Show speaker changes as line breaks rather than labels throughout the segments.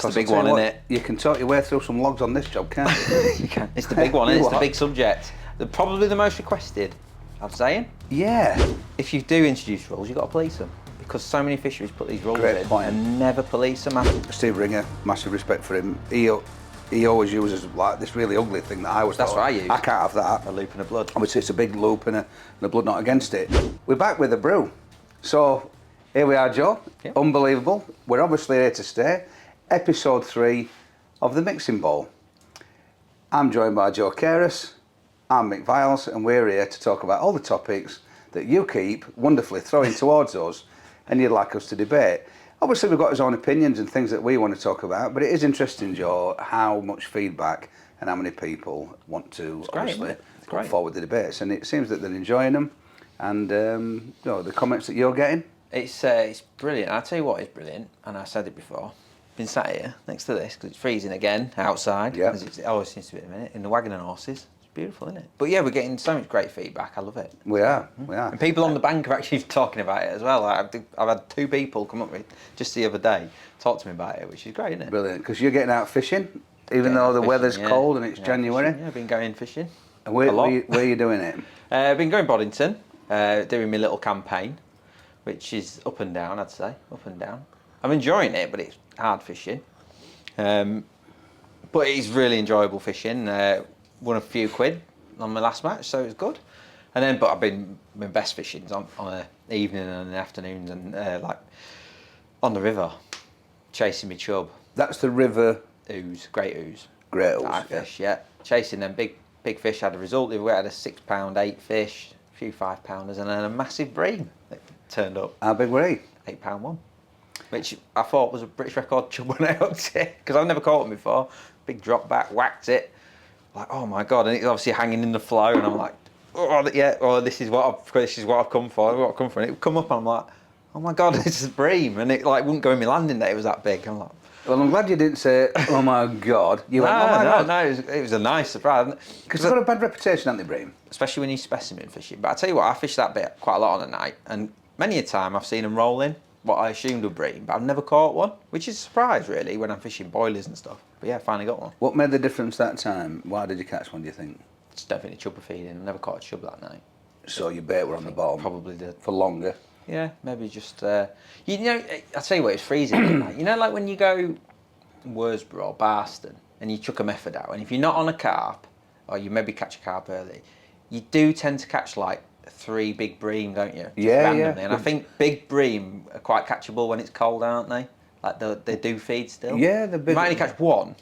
the big one, isn't it?
You can talk your way through some logs on this job, can't you?
You can. It's the big one, isn't it? It's the big subject. Probably the most requested, I'm saying.
Yeah.
If you do introduce rules, you've got to police them. Because so many fisheries put these rules
Great
in
point.
and never police them.
Steve Ringer, massive respect for him. He always uses like this really ugly thing that I was
That's
thought,
what I use.
I can't have that.
A loop and a blood.
Obviously it's a big loop and a blood knot against it. We're back with the brew. So here we are, Joe.
Yep.
Unbelievable. We're obviously here to stay. Episode 3 of the Mixing Bowl. I'm joined by Joe Carass. I'm Mick Vials, and we're here to talk about all the topics that you keep wonderfully throwing towards us and you'd like us to debate. Obviously we've got his own opinions and things that we want to talk about, but it is interesting, Joe, how much feedback and how many people want to obviously put forward the debates, and it seems that they're enjoying them. And you know, the comments that you're getting,
it's brilliant. I'll tell you what is brilliant, and I said it before. Been sat here next to this because it's freezing again outside.
Yeah.
It always seems to be a minute in the wagon and horses. It's beautiful, isn't it? But yeah, we're getting so much great feedback. I love it.
we are.
And people on the bank are actually talking about it as well. I've had 2 people come up with just the other day talk to me about it, which is great, isn't it?
Brilliant, because you're getting out fishing, even though the weather's cold and it's January.
Fishing, yeah, I've been going fishing.
And where are you doing it?
I've been going Boddington, doing my little campaign, which is up and down, I'd say, up and down. I'm enjoying it, but it's hard fishing. But it's really enjoyable fishing. Won a few quid on my last match, so it was good. And then, but I've been my best fishing on an evening and an afternoons and like on the river, chasing my chub.
That's the river
Ooze, great ooze.
Great ooze,
I fish, yeah. Chasing them big fish. Had a result. We had a 6 pound 8 fish, a few 5 pounders, and then a massive bream that turned up.
How big were he?
8 pound one, which I thought was a British record chub when I hooked it, because I've never caught them before. Big drop back, whacked it. Like, oh my god! And it's obviously hanging in the flow, and I'm like, oh yeah, oh this is what I've come for. What I've come for. And it would come up, and I'm like, oh my god, this is a bream, and it like wouldn't go in my landing net. It was that big. I'm like,
well, I'm glad you didn't say, oh my god. You went, oh my god.
No, it was a nice surprise.
Because they've got a bad reputation, haven't they, bream?
Especially when you're specimen fishing. But I tell you what, I fished that bit quite a lot on a night, and many a time I've seen them rolling what I assumed were bream, but I've never caught one, which is a surprise really when I'm fishing boilers and stuff. But yeah, I finally got one.
What made the difference that time? Why did you catch one, do you think?
It's definitely chubber feeding. I never caught a chub that night.
So your bait were on the bottom?
Probably did.
For longer?
Yeah, maybe just, you know, I'll tell you what, it's freezing at night. You know, like when you go Worsborough or Barston and you chuck a method out, and if you're not on a carp, or you maybe catch a carp early, you do tend to catch like 3 big bream, don't you? Just randomly. And I think big bream are quite catchable when it's cold, aren't they? Like they do feed still.
Yeah, the big.
You might only catch one.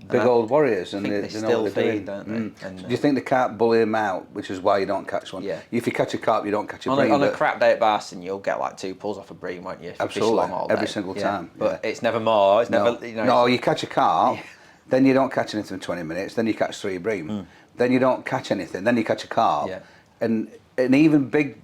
Big old warriors, and
they still feed, don't they?
Do you think the carp bully them out, which is why you don't catch one?
Yeah.
If you catch a carp, you don't catch a bream.
On a crap day at Barston, you'll get like 2 pulls off a bream, won't you?
Absolutely, every single time.
But it's never more. It's never. You know,
no, you catch a carp, then you don't catch anything in 20 minutes. Then you catch 3 bream. Then you don't catch anything. Then you catch a carp.
Yeah.
And even big.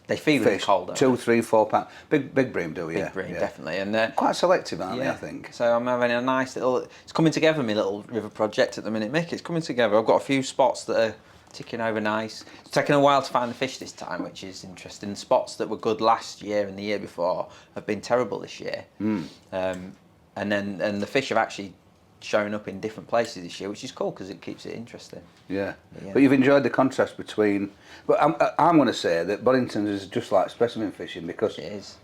They feed
fish,
when it's cold.
2, 3, 4 pounds. Big bream do, yeah.
Big bream, definitely. And
quite selective, aren't they, I think?
So I'm having a nice little. It's coming together, my little river project at the minute, Mick. It's coming together. I've got a few spots that are ticking over nice. It's taken a while to find the fish this time, which is interesting. Spots that were good last year and the year before have been terrible this year. And the fish have actually shown up in different places this year, which is cool because it keeps it interesting.
Yeah. But you've enjoyed the contrast between. But I'm going to say that Boddington is just like specimen fishing because
it is.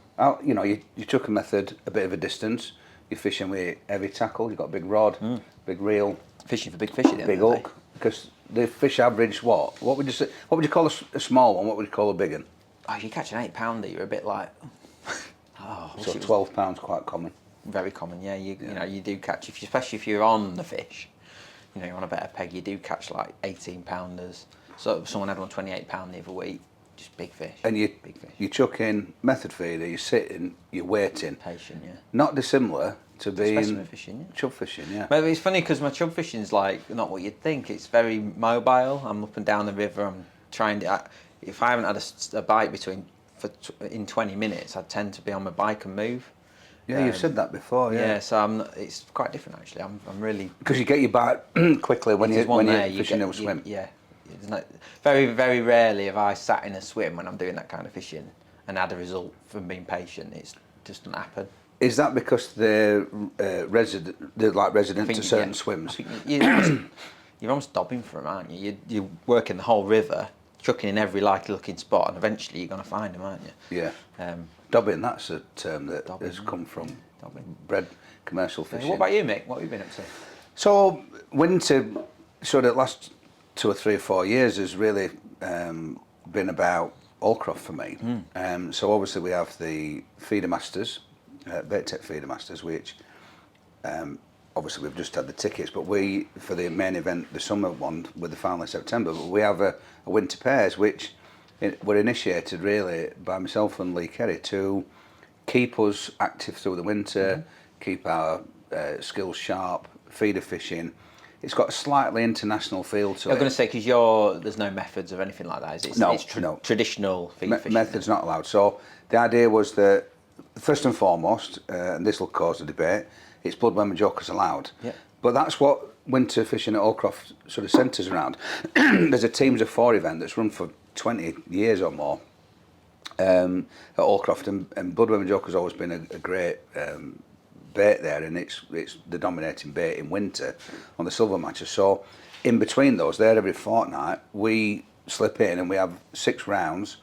You know, you took a method a bit of a distance. You're fishing with heavy tackle. You've got a big rod, big reel.
Fishing for big fish at the end
big
of the day.
hook. Because the fish average what? What would you say? What would you call a small one? What would you call a big one?
Oh, if you catch an 8 pounder, you're a bit like.
So 12 pounds quite common.
Very common, yeah. You know, you do catch, especially if you're on the fish, you know, you're on a better peg, you do catch like 18 pounders. So someone had one 28 pound the other week, just big fish.
And
big fish.
You chuck in method feeder, you're sitting, you're waiting.
Patient, yeah.
Not dissimilar to being
specimen fishing, yeah.
Chub fishing, yeah.
But it's funny because my chub fishing's like not what you'd think. It's very mobile. I'm up and down the river. I'm trying to. If I haven't had a bite in 20 minutes, I tend to be on my bike and move.
Yeah, you've said that before. Yeah.
So it's quite different actually. I'm really
because you get your bite quickly when you're fishing a swim.
Yeah, very very rarely have I sat in a swim when I'm doing that kind of fishing and had a result from being patient. It just doesn't happen.
Is that because they're resident to certain swims?
You're almost dobbing for them, aren't you? You're working the whole river, chucking in every likely looking spot, and eventually you're going to find them, aren't you?
Yeah. Dobbing, that's a term that has come from bred commercial fishing.
What about you, Mick? What have you been up to?
So winter, sort of last 2 or 3 or 4 years has really been about oilcroft for me. So obviously we have the feeder masters, Bait feeder masters, which obviously we've just had the tickets, but we, for the main event, the summer one with the final in September, but we have a winter pairs which were initiated really by myself and Lee Kerry to keep us active through the winter, keep our skills sharp, feeder fishing. It's got a slightly international feel to it.
I'm going to say, because there's no methods of anything like that, is it?
No,
it's traditional feeder fishing.
Methods not allowed. So the idea was that, first and foremost, and this will cause a debate, it's bloodworm and jokers allowed.
Yeah.
But that's what winter fishing at Allcroft sort of centres around. There's a teams of 4 event that's run for 20 years or more at Allcroft, and bloodworm and joker's always been a great bait there, and it's the dominating bait in winter on the silver matches. So in between those, there every fortnight, we slip in and we have 6 rounds,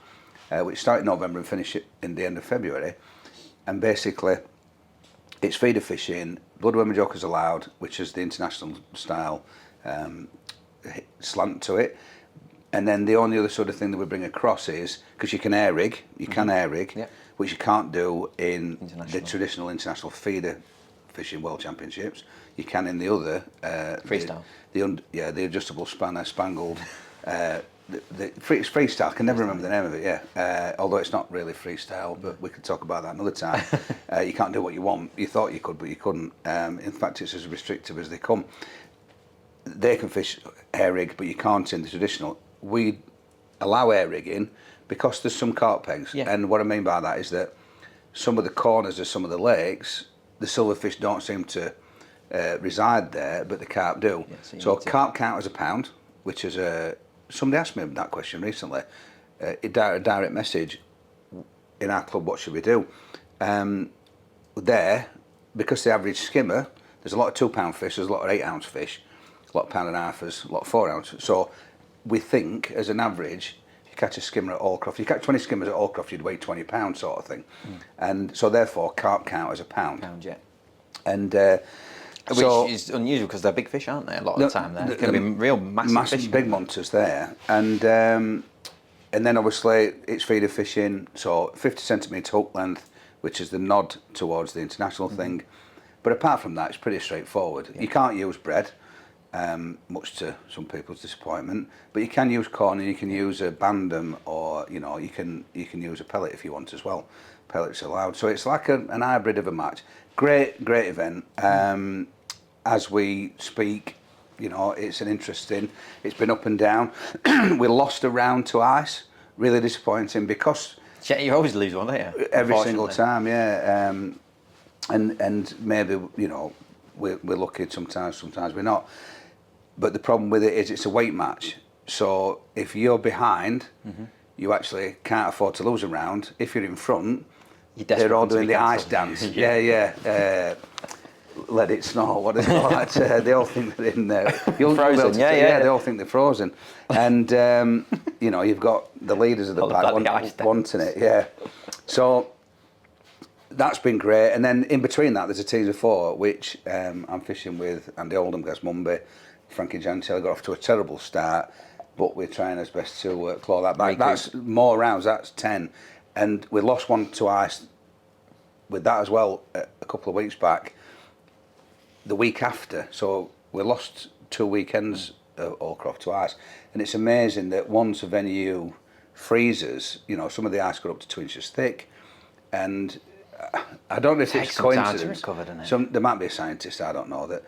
which start in November and finish it in the end of February. And basically, it's feeder fishing, bloodworm and jokers allowed, which is the international style slant to it. And then the only other sort of thing that we bring across is, because you can air rig, which you can't do in the traditional international feeder fishing world championships. You can in the other
freestyle.
The adjustable spanner spangled. It's freestyle. I can never remember the name of it. Yeah, although it's not really freestyle, but we could talk about that another time. You can't do what you want. You thought you could, but you couldn't. In fact, it's as restrictive as they come. They can fish air rig, but you can't in the traditional. We allow air rigging because there's some carp pegs, and what I mean by that is that some of the corners of some of the lakes, the silverfish don't seem to reside there, but the carp do. Yeah, so carp count as a pound, which is somebody asked me that question recently. A direct message in our club. What should we do? There, because the average skimmer, there's a lot of 2 pound fish, there's a lot of 8 ounce fish, a lot of pound and a halfers, a lot of 4 ounce. So we think, as an average, if you catch a skimmer at Allcroft, you catch 20 skimmers at Allcroft, you'd weigh 20 pounds, sort of thing. And so therefore, carp count as a pound.
Yeah.
And
which is unusual because they're big fish, aren't they? A lot of the time, there can be real massive fish.
Big monsters there, and then obviously it's feeder fishing. So 50 centimetre hook length, which is the nod towards the international thing. But apart from that, it's pretty straightforward. You can't use bread, much to some people's disappointment, but you can use corn and you can use a bandem, or you can use a pellet if you want as well. Pellets allowed. So it's like an hybrid of a match. Great event. As we speak, it's it's been up and down. We lost a round to ice, really disappointing, because
you always lose one, don't you?
Every single time, yeah. And maybe we're lucky sometimes we're not. But the problem with it is it's a weight match. So if you're behind, you actually can't afford to lose a round. If you're in front, they're all doing the ice dance. Yeah. Let it snow. What is it like? They all think they're in there.
Frozen.
They all think they're frozen. And you've got the leaders of the pack wanting it. Yeah. So that's been great. And then in between that, there's a team of 4, which I'm fishing with Andy Oldham, Gas Mumby, Frankie Jantel. Got off to a terrible start, but we're trying our best to claw that back. That's more rounds. That's 10, and we lost one to ice with that as well a couple of weeks back. The week after, so we lost 2 weekends at Allcroft to ice, and it's amazing that once a venue freezes, some of the ice got up to 2 inches thick, and I don't know if it's coincidence. There might be a scientist, I don't know, that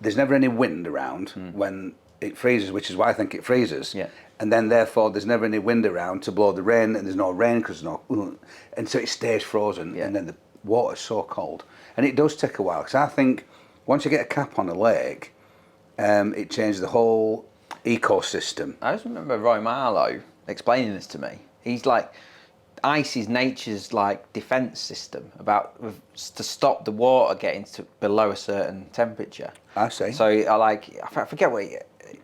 there's never any wind around when it freezes, which is why I think it freezes. Yeah. And then therefore there's never any wind around to blow the rain, and there's no rain because there's no, and so it stays frozen, and then the water's so cold, and it does take a while, because I think once you get a cap on a lake, it changes the whole ecosystem.
I just remember Roy Marlowe explaining this to me. He's like, ice is nature's like defense system to stop the water getting to below a certain temperature.
I see.
So I forget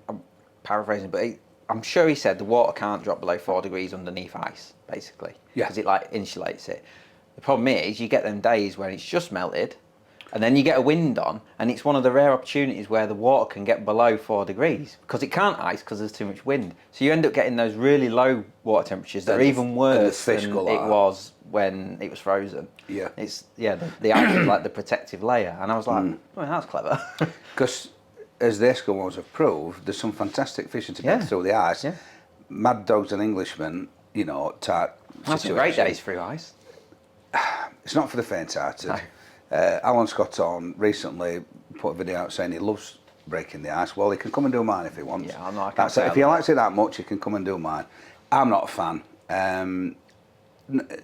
I'm paraphrasing, but I'm sure he said the water can't drop below 4 degrees underneath ice, basically.
Yeah.
Because it like insulates it. The problem is you get them days where it's just melted, and then you get a wind on, and it's one of the rare opportunities where the water can get below 4 degrees because it can't ice because there's too much wind. So you end up getting those really low water temperatures that are even worse than it was when it was frozen.
Yeah.
The ice is like the protective layer, and I was like, well, that's clever.
Because as the Eskimos have proved, there's some fantastic fishing to get through the ice.
Yeah.
Mad Dogs and Englishmen, type
That's some great days through ice.
It's not for the faint-hearted. No. Alan Scott on recently put a video out saying he loves breaking the ice. Well, he can come and do mine if he wants.
Yeah, I'm not.
That's it. If he likes it that much, he can come and do mine. I'm not a fan.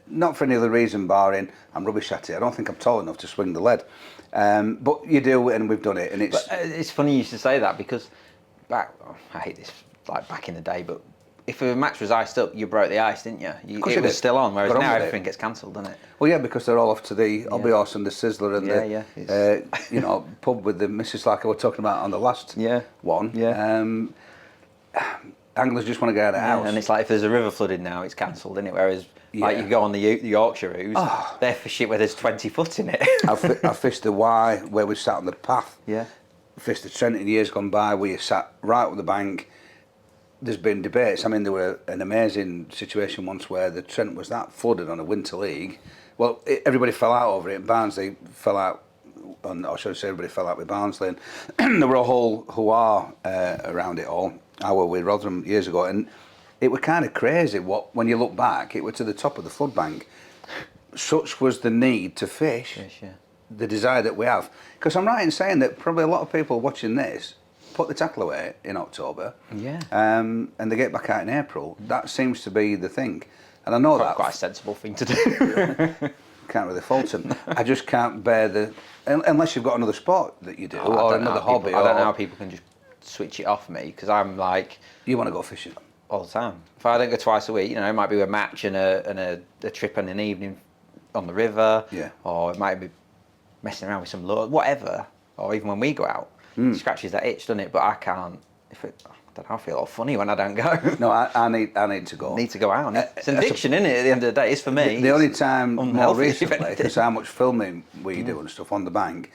Not for any other reason, barring I'm rubbish at it. I don't think I'm tall enough to swing the lead. But you do, and we've done it. And
it's funny you should say that because I hate this, like back in the day, but if a match was iced up, you broke the ice, didn't you? It was still on, whereas now everything gets cancelled, doesn't it?
Well, yeah, because they're all off to the Hobby Horse and the Sizzler and the pub with the Mrs. like I was talking about on the last one.
Yeah.
Anglers just want to get out of the house.
And it's like if there's a river flooded now, it's cancelled, isn't it? Whereas like you go on the Yorkshire Ooze, they're for shit where there's 20 foot in it.
I fished the Y where we sat on the path.
Yeah.
Fished the Trent in years gone by where you sat right on the bank. There's been debates. I mean, there were an amazing situation once where the Trent was that flooded on a winter league. Well, everybody fell out over it. Barnsley fell out, or should I say everybody fell out with Barnsley. And there were a whole hoo-ha around it all. I were with Rotherham years ago, and it was kind of crazy when you look back, it was to the top of the flood bank. Such was the need to fish, the desire that we have. Because I'm right in saying that probably a lot of people watching this put the tackle away in October, and they get back out in April. That seems to be the thing, and I know that's
quite a sensible thing to do.
Can't really fault them. I just can't bear unless you've got another sport that you do or another hobby.
I don't know how people can just switch it off me because I'm like,
you want to go fishing
all the time. If I don't go twice a week, it might be a match and a trip and an evening on the river, or it might be messing around with some lure, whatever, or even when we go out. It scratches that itch, doesn't it? But I can't. I don't know, I feel all funny when I don't go.
No, I need to go.
Need to go out. It's an addiction, isn't it? At the end of the day, it's for me.
The only time more recently, because how much filming we do and stuff on the bank,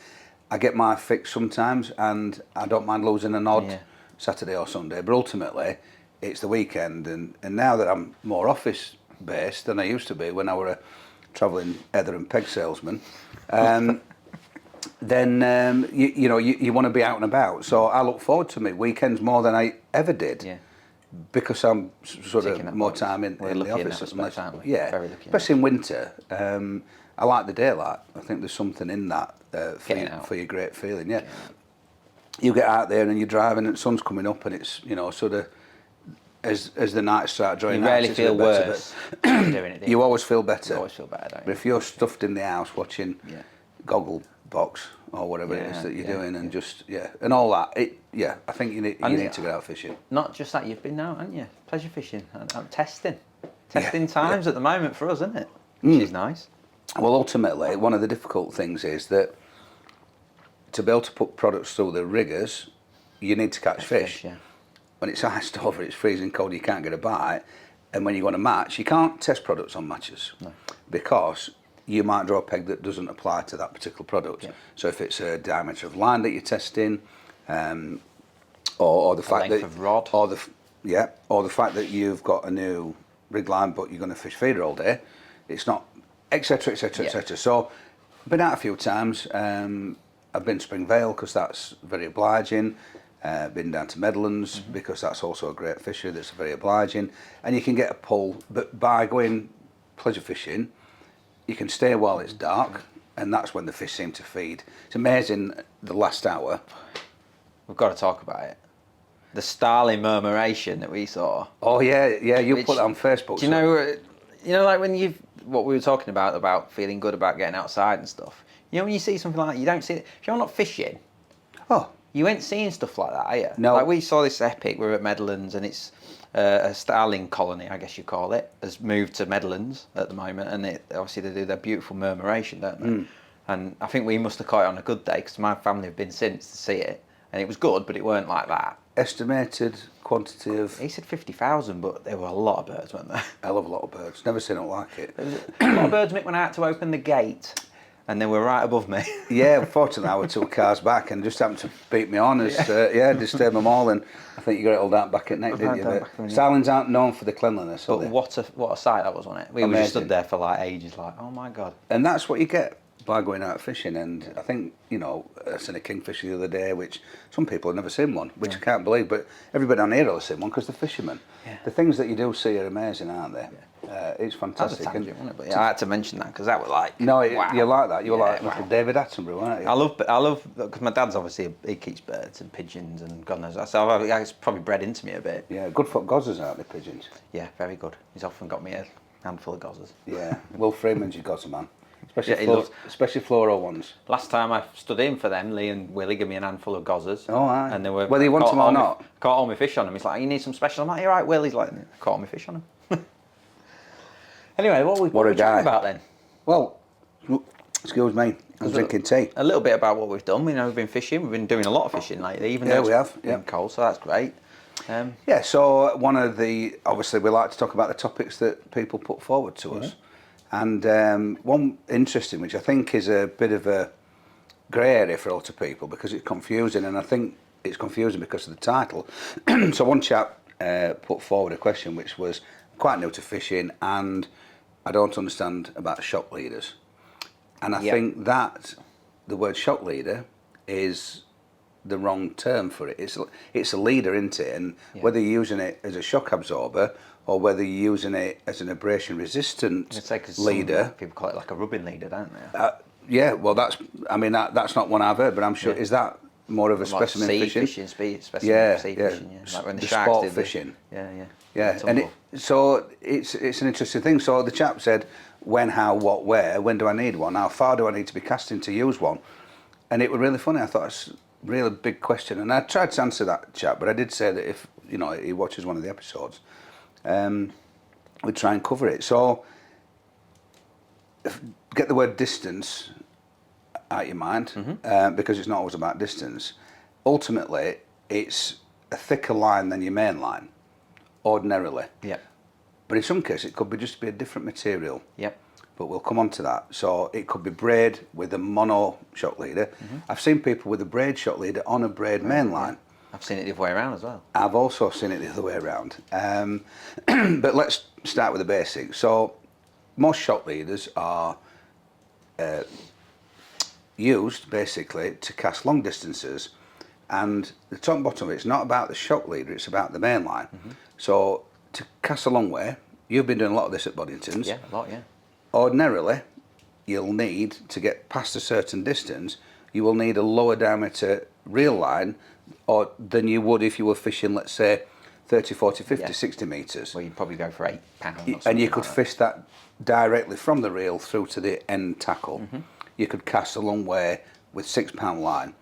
I get my fix sometimes, and I don't mind losing an odd Saturday or Sunday. But ultimately, it's the weekend, and now that I'm more office based than I used to be when I were a travelling heather and peg salesman. Then you want to be out and about. So I look forward to my weekends more than I ever did, because I'm sort of more time in the office.
Very lucky.
Especially in winter. I like the daylight. I think there's something in that for your great feeling. Yeah, you get out there and you're driving and the sun's coming up and it's sort of as the nights start drawing.
You rarely feel worse doing it.
You always feel better.
You always feel better, don't you?
But if you're stuffed in the house watching Goggle Box or whatever it is that you're doing, and just and all that, I think you need to get out fishing.
Not just that, you've been out, haven't you? Pleasure fishing. I'm testing times at the moment for us, isn't it? Which is nice.
Well, ultimately, one of the difficult things is that to be able to put products through the riggers, you need to catch fish. When it's iced over, it's freezing cold, you can't get a bite, and when you want to match, you can't test products on matches because you might draw a peg that doesn't apply to that particular product. So if it's a diameter of line that you're testing, or the fact
length of rod,
or the fact that you've got a new rig line but you're going to fish feeder all day, it's not, etc., etc., etc. So I've been out a few times. I've been to Spring Vale because that's very obliging. Been down to Medlands because that's also a great fishery that's very obliging, and you can get a pull. But by going pleasure fishing, you can stay while it's dark, and that's when the fish seem to feed. It's amazing. The last hour,
we've got to talk about it. The starling murmuration that we saw.
Oh yeah. You put that on Facebook.
Do you know, like when what we were talking about feeling good about getting outside and stuff. When you see something like that, you don't see it. If you're not fishing, you ain't seeing stuff like that, are you?
No.
Like we saw this epic. We were at Medlands, and it's a starling colony, I guess you call it, has moved to Medlands at the moment, and obviously they do their beautiful murmuration, don't they? And I think we must have caught it on a good day because my family have been since to see it, and it was good, but it weren't like that.
Estimated quantity of...
He said 50,000, but there were a lot of birds, weren't there?
Hell of a lot of birds. Never seen it like it.
There was a lot of birds, Mick went out to open the gate, and they were right above me.
Yeah, unfortunately I was 2 cars back and just happened to beat me on. Disturbed them all, and I think you got it all down back at neck, didn't you? But starlings aren't known for the cleanliness, are
But
they?
what a sight that was, wasn't it? We were just stood there for like ages, like, oh my God.
And that's what you get by going out fishing. And I think, I seen a kingfisher the other day, which some people have never seen one, which I can't believe, but everybody on here will have seen one because they're fishermen. Yeah. The things that you do see are amazing, aren't they? Yeah. It's fantastic.
That was a tangent, wasn't it? But yeah, I had to mention that because that was like...
No,
wow.
you like that. You were like little David Attenborough, weren't you?
I love, because my dad's obviously, he keeps birds and pigeons and God knows that, so it's probably bred into me a bit.
Yeah, good for gozzers, aren't they, pigeons?
Yeah, very good. He's often got me a handful of gozzers.
Yeah, Will Freeman's your gozzer man. Especially floral ones.
Last time I stood in for them, Lee and Willie gave me an handful of gozzers.
Oh, aye.
And they were...
Whether you want them or not.
Caught all my fish on them. He's like, you need some special? I'm like, you're right, Will. He's like, caught all my fish on them. Anyway, what are we talking about then?
Well, excuse me, I'm drinking tea.
A little bit about what we've done. We've been fishing. We've been doing a lot of fishing lately, even though it's been cold, so that's great.
So obviously we like to talk about the topics that people put forward to us. And one interesting, which I think is a bit of a grey area for a lot of people because it's confusing, and I think it's confusing because of the title. So one chap put forward a question which was quite new to fishing, and I don't understand about shock leaders. And I think that the word shock leader is the wrong term for it. It's a leader, isn't it? And whether you're using it as a shock absorber or whether you're using it as an abrasion resistant leader.
People call it like a rubbing leader, don't they?
Well, that's not one I've heard, but I'm sure, is that more of a specimen fishing?
Specimen fishing, like when the sharks
sport
did
fishing.
Yeah.
And so it's an interesting thing. So the chap said, when, how, what, where, when do I need one? How far do I need to be casting to use one? And it was really funny. I thought it's a really big question. And I tried to answer that chap, but I did say that if, he watches one of the episodes, we'd try and cover it. So get the word distance out your mind, because it's not always about distance. Ultimately, it's a thicker line than your main line, ordinarily.
Yeah.
But in some cases, it could be just be a different material.
Yep.
But we'll come on to that. So it could be braid with a mono shock leader. I've seen people with a braid shock leader on a braid main line.
I've seen it the other way around as well.
I've also seen it the other way around. But let's start with the basics. So most shock leaders are used basically to cast long distances, and the top and bottom of it's not about the shock leader, it's about the main line. So to cast a long way, you've been doing a lot of this at Boddington's.
Yeah, a lot, yeah.
Ordinarily, you'll need to get past a certain distance, you will need a lower diameter reel line than you would if you were fishing, let's say, 30, 40, 50, 60 metres.
Well, you'd probably go for £8 or something.
And you could fish that directly from the reel through to the end tackle. You could cast a long way with £6 line.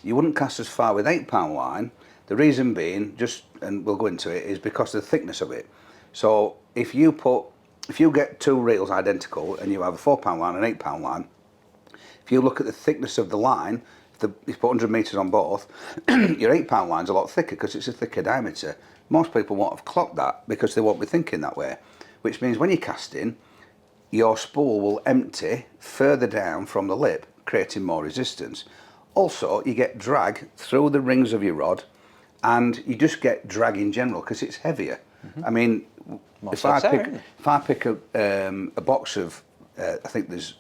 You wouldn't cast as far with £8 line. The reason being, and we'll go into it, is because of the thickness of it. So if you get two reels identical and you have a £4 line and an £8 line, if you look at the thickness of the line, if you put 100 metres on both, your £8 line's a lot thicker because it's a thicker diameter. Most people won't have clocked that because they won't be thinking that way, which means when you're casting, your spool will empty further down from the lip, creating more resistance. Also, you get drag through the rings of your rod, and you just get drag in general because it's heavier. I mean, if I pick a box of, I think there's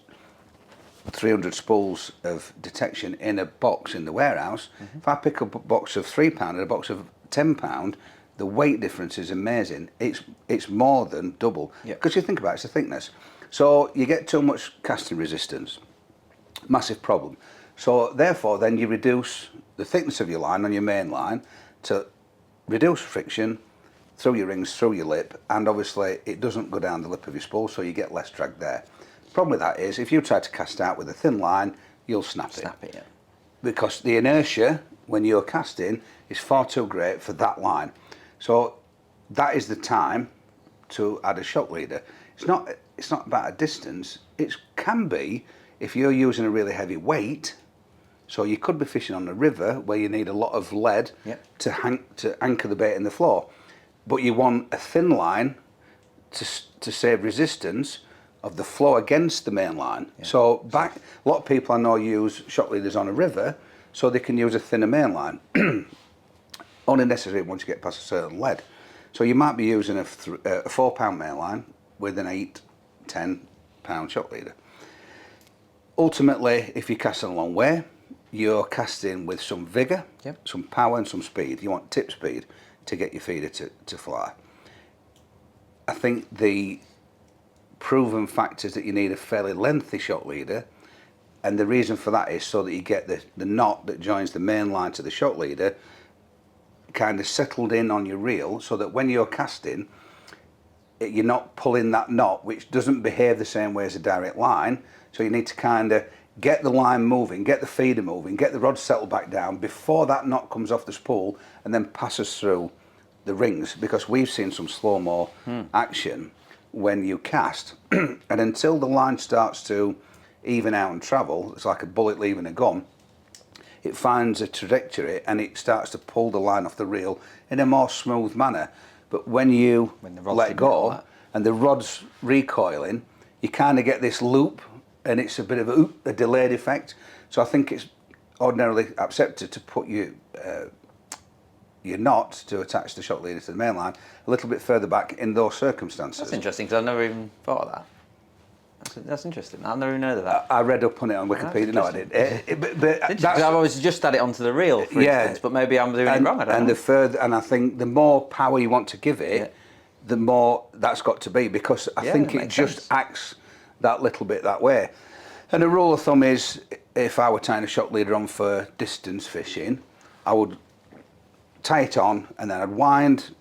300 spools of detection in a box in the warehouse. If I pick up a box of £3 and a box of £10, the weight difference is amazing. It's more than double. Because you think about it, it's the thickness. So you get too much casting resistance. Massive problem. So therefore, then you reduce the thickness of your line on your main line to reduce friction through your rings, through your lip, and obviously it doesn't go down the lip of your spool, so you get less drag there. The problem with that is if you try to cast out with a thin line, you'll snap it. Yeah. Because the inertia when you're casting is far too great for that line. So that is the time to add a shock leader. It's not about a distance. It can be if you're using a really heavy weight. So you could be fishing on a river where you need a lot of lead to anchor the bait in the floor, but you want a thin line to save resistance of the flow against the main line. So a lot of people I know use shock leaders on a river, so they can use a thinner main line. Only necessary once you get past a certain lead. So you might be using a 4 pound main line with an 8-10 pound shock leader. Ultimately, if you're casting a long way, you're casting with some vigour, some power and some speed. You want tip speed to get your feeder to fly. I think the proven fact is that you need a fairly lengthy shock leader, and the reason for that is so that you get the knot that joins the main line to the shock leader kind of settled in on your reel, so that when you're casting, you're not pulling that knot, which doesn't behave the same way as a direct line. So you need to kind of get the line moving, get the feeder moving, get the rod settled back down before that knot comes off the spool and then passes through the rings, because we've seen some slow-mo action when you cast, and until the line starts to even out and travel, it's like a bullet leaving a gun, it finds a trajectory and it starts to pull the line off the reel in a more smooth manner. But when you let go and the rod's recoiling, you kind of get this loop, and it's a bit of a delayed effect. So I think it's ordinarily accepted to put your knot to attach the shock leader to the main line a little bit further back in those circumstances.
That's interesting, because I've never even thought of that. That's interesting. I've never even heard of that.
I read up on it on Wikipedia. No, I did. But
I've always just added it onto the reel, for instance, but maybe I'm doing it wrong. I don't know.
And I think the more power you want to give it, the more that's got to be, because I think it just acts that little bit that way. And a rule of thumb is, if I were tying a shock leader on for distance fishing, I would tie it on and then I'd wind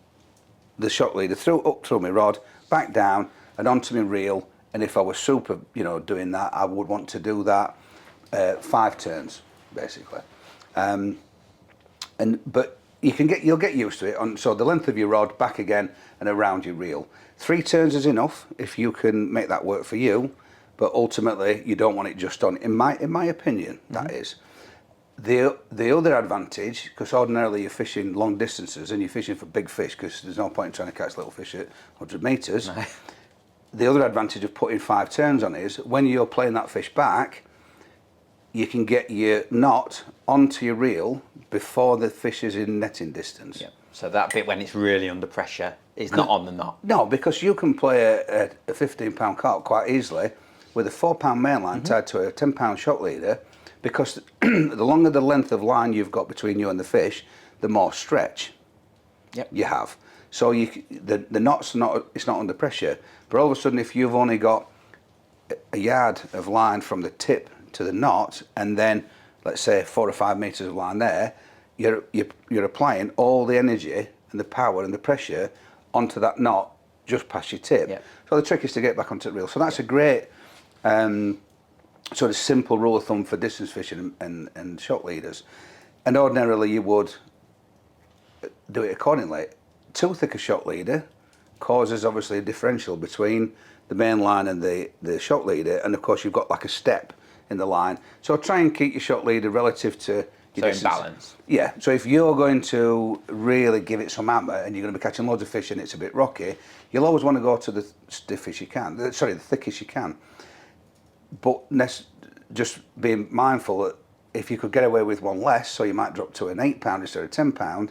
the shock leader up through my rod, back down and onto my reel. And if I was super, doing that, I would want to do that 5 turns, basically. But you'll get used to it. So the length of your rod, back again, and around your reel. 3 turns is enough if you can make that work for you. But ultimately, you don't want it just on. In my opinion, that is. The other advantage, because ordinarily you're fishing long distances and you're fishing for big fish, because there's no point in trying to catch little fish at 100 metres. No. The other advantage of putting 5 turns on is when you're playing that fish back, you can get your knot onto your reel before the fish is in netting distance.
Yeah. So that bit when it's really under pressure is not on the knot.
No, because you can play a 15 pound carp quite easily with a 4 pound main line tied to a 10 pound shock leader, because the longer the length of line you've got between you and the fish, the more stretch you have. So the knot's it's not under pressure. But all of a sudden, if you've only got a yard of line from the tip to the knot, and then let's say 4 or 5 meters of line there, you're applying all the energy and the power and the pressure onto that knot just past your tip. Yep. So the trick is to get back onto the reel. So that's a great sort of simple rule of thumb for distance fishing and shock leaders. And ordinarily you would do it accordingly. Too thick a shock leader causes obviously a differential between the main line and the shock leader, and of course you've got like a step in the line. So try and keep your shock leader relative to your distance.
In balance.
Yeah, so if you're going to really give it some hammer and you're going to be catching loads of fish and it's a bit rocky, you'll always want to go to the stiffest you can, the thickest you can. But just being mindful that if you could get away with one less, so you might drop to an 8 pound instead of 10 pound,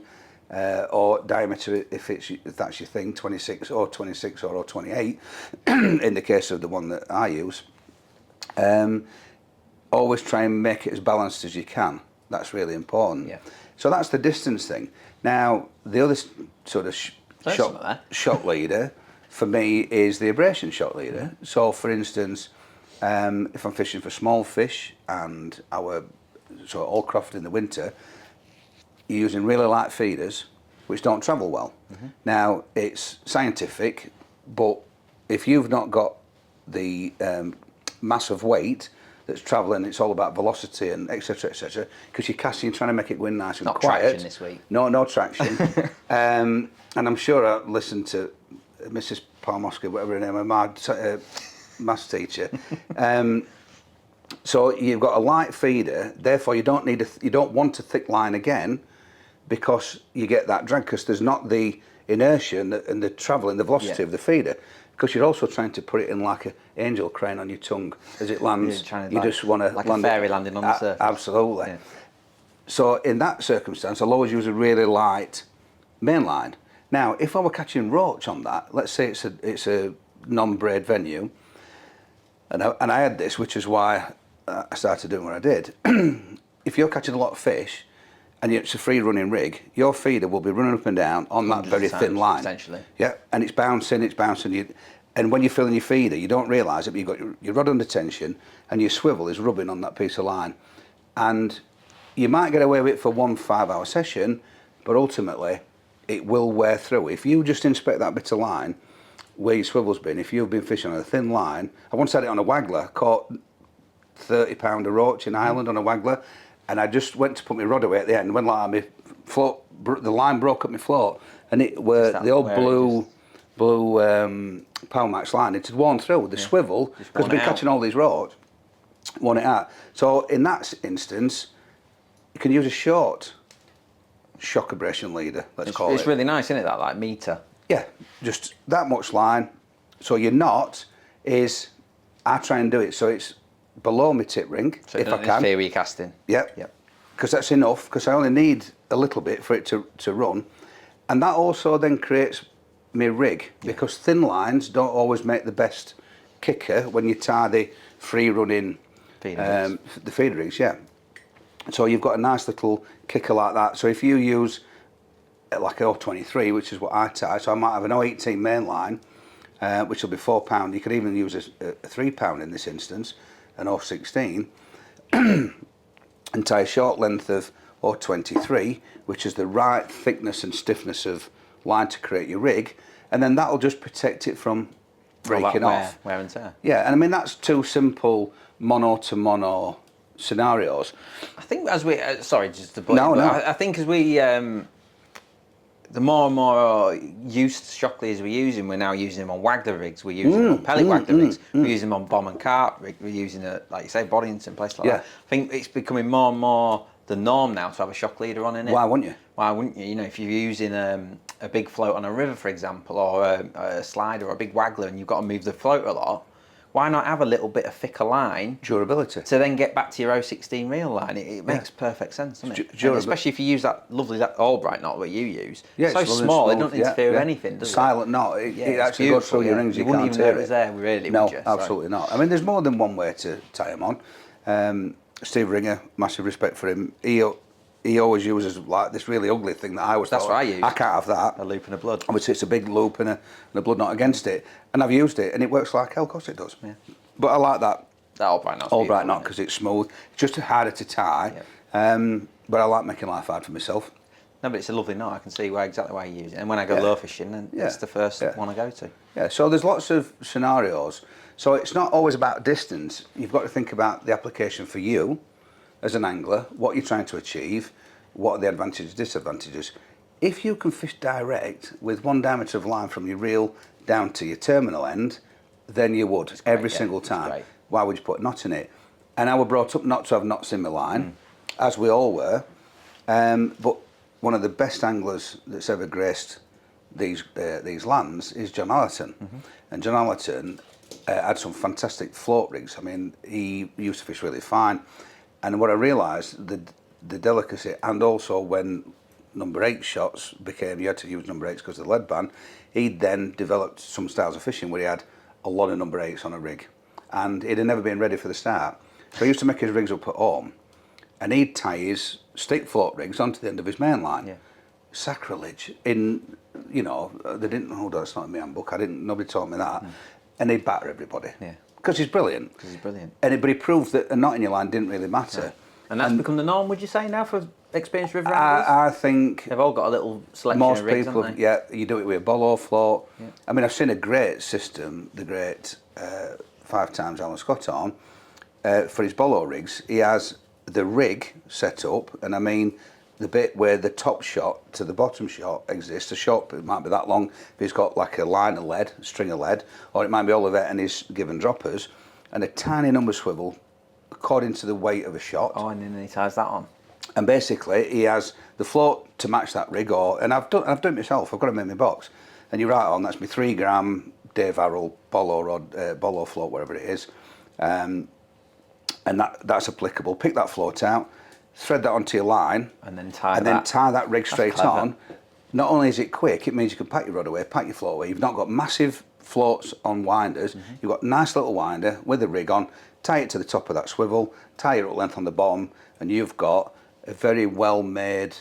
or diameter if that's your thing, 26 or 28 in the case of the one that I use. Always try and make it as balanced as you can. That's really important. Yeah. So that's the distance thing. Now the other sort of shock leader for me is the abrasion shock leader. So for instance, if I'm fishing for small fish and all craft in the winter, you're using really light feeders which don't travel well. Now it's scientific, but if you've not got the mass of weight that's travelling. It's all about velocity and etc. etc. Because you're casting, you're trying to make it go in nice and
Not
quiet.
traction this week.
No traction. And I'm sure I listened to Mrs. Palmosky, whatever her name, my maths teacher. So you've got a light feeder, therefore you don't want a thick line again, because you get that drag, because there's not the inertia and the travel and the velocity of the feeder, because you're also trying to put it in like an angel crane on your tongue as it lands. You just want to
like a fairy landing on the surface.
Absolutely.
Yeah.
So in that circumstance, I'll always use a really light main line. Now, if I were catching roach on that, let's say it's a non-braid venue, and I had this, which is why I started doing what I did. If you're catching a lot of fish, and it's a free-running rig, your feeder will be running up and down on that very thin line.
Essentially.
Yeah, and it's bouncing. And when you're filling your feeder, you don't realise it, but you've got your rod under tension, and your swivel is rubbing on that piece of line. And you might get away with it for 1 5-hour session, but ultimately, it will wear through. If you just inspect that bit of line, where your swivel's been, if you've been fishing on a thin line, I once had it on a waggler, caught 30-pounder roach in Ireland on a waggler, and I just went to put my rod away at the end, when like my float, the line broke up my float, and it were the old blue Powermax line. It had worn through the swivel, because I've been catching all these roach, worn it out. So in that instance, you can use a short shock abrasion leader, let's call it.
It's really nice, isn't it, that like meter?
Yeah, just that much line. So your knot is, I try and do it so it's below my tip ring,
so
if I can.
Fair where casting.
Yep. Because that's enough, because I only need a little bit for it to run. And that also then creates my rig, because thin lines don't always make the best kicker when you tie the free running the feeder rigs, So you've got a nice little kicker like that. So if you use like an 023, which is what I tie, so I might have an 018 main line, which will be £4. You could even use a £3 in this instance, an 016, and tie a short length of 023, which is the right thickness and stiffness of line to create your rig, and then that'll just protect it from breaking off.
Wear and tear.
Yeah, and I mean that's two simple mono to mono scenarios.
I think as we sorry, just to I think as we the more and more used shock leaders we're using, we're now using them on waggler rigs. We're using them on pellet waggler rigs. We're using them on bomb and carp rig. We're using it, like you say, Boddington, places like that. I think it's becoming more and more the norm now to have a shock leader on in it.
Why wouldn't you?
Why wouldn't you? You know, if you're using a big float on a river, for example, or a slider or a big waggler, and you've got to move the float a lot, why not have a little bit of thicker line?
Durability.
To then get back to your 016 reel line. It makes perfect sense, doesn't it? Especially if you use that Albright knot that you use.
Yeah,
it's so small, it doesn't interfere with anything, does it?
Silent knot. It actually goes through your rings, you
wouldn't
can't
even know
tear
it was there, really,
no,
would you?
Absolutely not. I mean, there's more than one way to tie them on. Steve Ringer, massive respect for him. He always uses like this really ugly thing that I always thought,
what I use.
I can't have that.
A loop and a blood.
Obviously, it's a big loop and a blood knot against it. And I've used it, and it works like hell, of course it does.
Yeah.
But I like that.
That Albright knot.
Albright knot, because it's smooth. It's just harder to tie. Yeah. But I like making life hard for myself.
No, but it's a lovely knot. I can see exactly why you use it. And when I go lure fishing, then it's the first one I go to. Yeah,
so there's lots of scenarios. So it's not always about distance. You've got to think about the application for you as an angler, what you're trying to achieve, what are the advantages, disadvantages. If you can fish direct with one diameter of line from your reel down to your terminal end, then you would every single time. Why would you put knots in it? And I was brought up not to have knots in my line, as we all were. But one of the best anglers that's ever graced these lands is John Allerton. And John Allerton had some fantastic float rigs. I mean, he used to fish really fine. And what I realised, the delicacy, and also when number 8 shots became, you had to use number 8s because of the lead ban, he then developed some styles of fishing where he had a lot of number 8s on a rig. And he'd have never been ready for the start. So he used to make his rigs up at home, and he'd tie his stick float rigs onto the end of his main line. Sacrilege. In, you know, they didn't, hold on, it's not in my handbook, nobody taught me that. And he'd batter everybody. Because he's brilliant. And but he proved that a knot in your line didn't really matter.
And that's become the norm, would you say, now for experienced river anglers?
I think
they've all got a little selection
most
of rigs,
people,
haven't they?
you do it with a bolo float. I mean, I've seen a great system, the great 5 times Alan Scott on, for his bolo rigs, he has the rig set up, and I mean the bit where the top shot to the bottom shot exists. The shot, it might be that long if he's got like a line of lead, a string of lead, or it might be all of it and his given droppers, and a tiny number swivel according to the weight of a shot.
Oh, and then he ties that on.
And basically, he has the float to match that rig, and I've done it myself. I've got them in my box, and you write on that's my 3 gram Dave Arrell bolo rod, bolo float, whatever it is, and that's applicable. Pick that float out, thread that onto your line,
and then tie
that rig straight on. Not only is it quick, it means you can pack your rod away, pack your float away. You've not got massive floats on winders. You've got a nice little winder with the rig on. Tie it to the top of that swivel, tie your hook length on the bottom, and you've got a very well-made,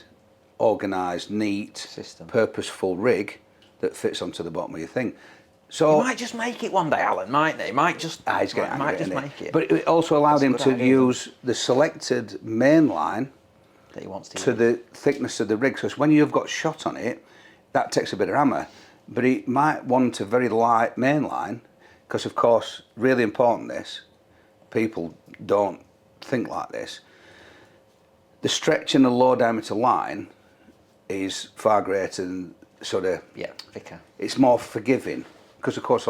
organised, neat,
system,
purposeful rig that fits onto the bottom of your thing. So
he might just make it one day, Alan, mightn't he? Might just make it.
But it also allowed him to use the selected main line
that he wants
to the thickness of the rig. So when you've got shot on it, that takes a bit of hammer. But he might want a very light main line, because of course, really important this, people don't think like this. The stretch in a low diameter line is far greater than
thicker.
It's more forgiving, because of course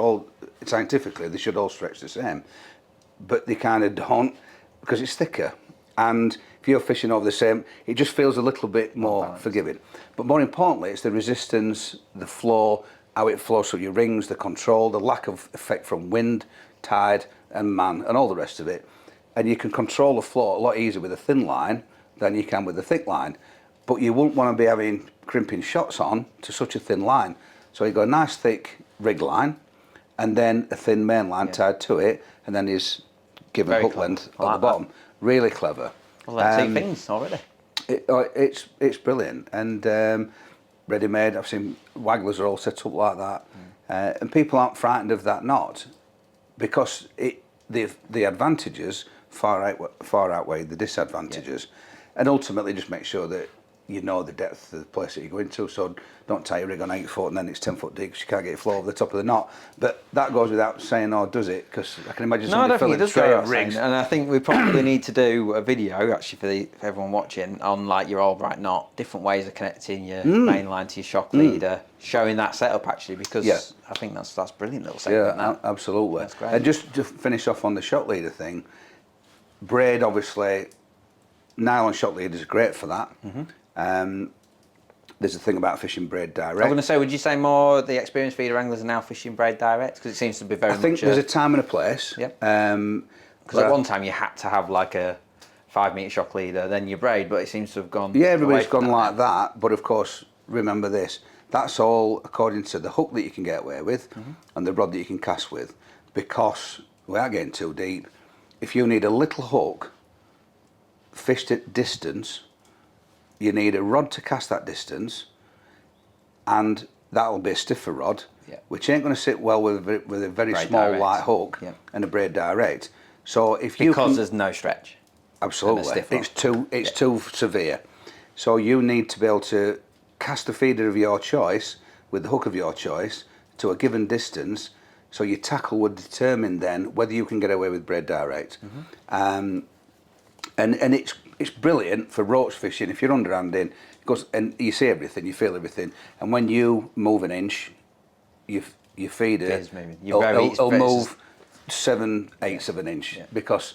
scientifically they should all stretch the same, but they kind of don't, because it's thicker. And if you're fishing over the same, it just feels a little bit more forgiving. But more importantly, it's the resistance, the flow, how it flows through your rings, the control, the lack of effect from wind, tide and man and all the rest of it. And you can control the flow a lot easier with a thin line than you can with a thick line. But you wouldn't want to be having crimping shots on to such a thin line. So you got a nice thick rig line and then a thin main line tied to it, and then his given hook length at the bottom. Really clever.
Well, that's 2 things already.
It's brilliant, and ready-made. I've seen wagglers are all set up like that, and people aren't frightened of that knot, because the advantages far outweigh the disadvantages, and ultimately just make sure that you know the depth of the place that you go into. So don't tie your rig on 8 foot and then it's 10 foot deep because you can't get your flow over the top of the knot. But that goes without saying, or does it? Because I can imagine somebody filling a tray of rigs.
And I think we probably need to do a video actually for everyone watching on like your all right knot, different ways of connecting your main line to your shock leader, showing that setup actually, because I think that's brilliant little segment.
Yeah, absolutely.
That's great.
And just to finish off on the shock leader thing, braid obviously, nylon shock leader is great for that. There's a thing about fishing braid direct.
I'm going to say, would you say more the experienced feeder anglers are now fishing braid direct? Because it seems to be very much...
I think there's a time and a place.
Yep. Because at one time you had to have like a 5 metre shock leader, then your braid, but it seems to have gone...
Yeah, everybody's gone like that, but of course, remember this, that's all according to the hook that you can get away with and the rod that you can cast with. Because, without getting too deep, if you need a little hook fished at distance, you need a rod to cast that distance, and that'll be a stiffer rod, which ain't going to sit well with a very braid small direct. Light hook and a braid direct. So if you
because there's no stretch.
Absolutely, it's too severe. So you need to be able to cast the feeder of your choice with the hook of your choice to a given distance. So your tackle would determine then whether you can get away with braid direct. And it's brilliant for roach fishing. If you're underhanding, and you see everything, you feel everything, and when you move an inch, your feeder will move 7/8 of an inch, because